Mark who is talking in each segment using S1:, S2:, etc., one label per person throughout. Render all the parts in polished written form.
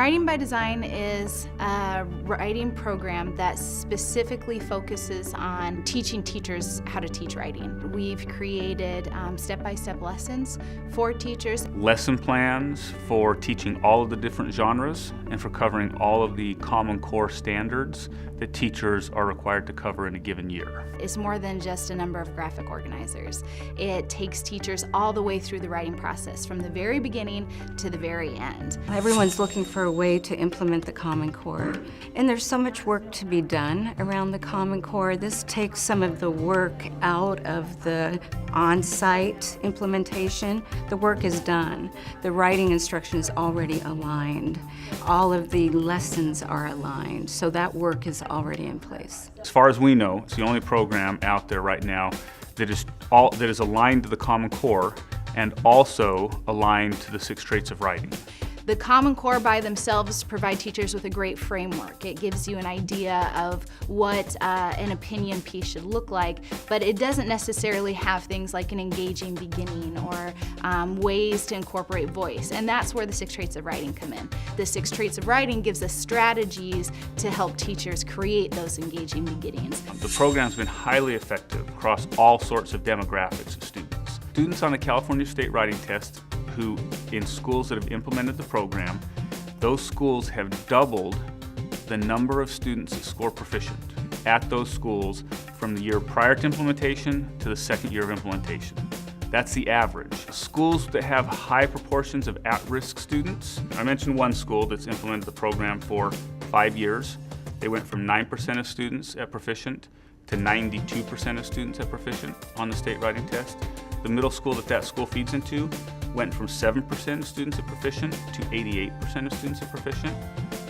S1: Writing by Design is a writing program that specifically focuses on teaching teachers how to teach writing. We've created step-by-step lessons for teachers.
S2: Lesson plans for teaching all of the different genres and for covering all of the Common Core standards that teachers are required to cover in a given year.
S1: It's more than just a number of graphic organizers. It takes teachers all the way through the writing process, from the very beginning to the very end.
S3: Everyone's looking for a way to implement the Common Core. And there's so much work to be done around the Common Core. This takes some of the work out of the on-site implementation. The work is done. The writing instruction is already aligned. All of the lessons are aligned, so that work is already in place.
S2: As far as we know, it's the only program out there right now that is aligned to the Common Core and also aligned to the 6 traits of writing.
S1: The Common Core by themselves provide teachers with a great framework. It gives you an idea of what an opinion piece should look like, but it doesn't necessarily have things like an engaging beginning or ways to incorporate voice, and that's where the 6 traits of writing come in. The 6 traits of writing gives us strategies to help teachers create those engaging beginnings.
S2: The program's been highly effective across all sorts of demographics of students. Students on the California State Writing Test who, in schools that have implemented the program, those schools have doubled the number of students that score proficient at those schools from the year prior to implementation to the second year of implementation. That's the average. Schools that have high proportions of at-risk students, I mentioned one school that's implemented the program for 5 years. They went from 9% of students at proficient to 92% of students at proficient on the state writing test. The middle school that school feeds into went from 7% of students at proficient to 88% of students at proficient.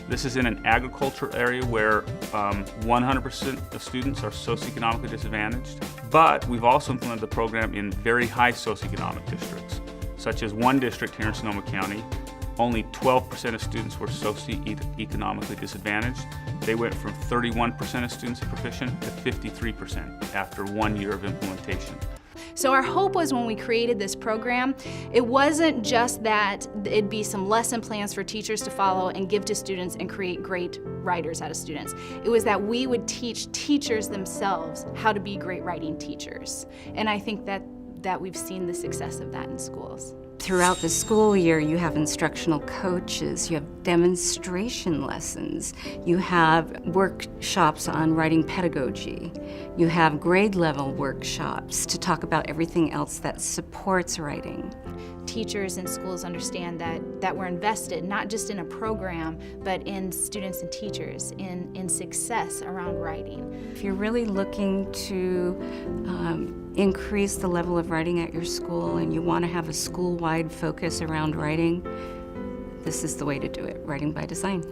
S2: This is in an agriculture area where 100% of students are socioeconomically disadvantaged, but we've also implemented the program in very high socioeconomic districts, such as one district here in Sonoma County. Only 12% of students were socioeconomically disadvantaged. They went from 31% of students at proficient to 53% after 1 year of implementation.
S1: So our hope was, when we created this program, it wasn't just that it'd be some lesson plans for teachers to follow and give to students and create great writers out of students. It was that we would teach teachers themselves how to be great writing teachers. And I think that we've seen the success of that in schools.
S3: Throughout the school year, you have instructional coaches, you have demonstration lessons, you have workshops on writing pedagogy, you have grade level workshops to talk about everything else that supports writing.
S1: Teachers in schools understand that we're invested not just in a program, but in students and teachers, in success around writing.
S3: If you're really looking to increase the level of writing at your school and you want to have a school-wide focus around writing, this is the way to do it, Writing by Design.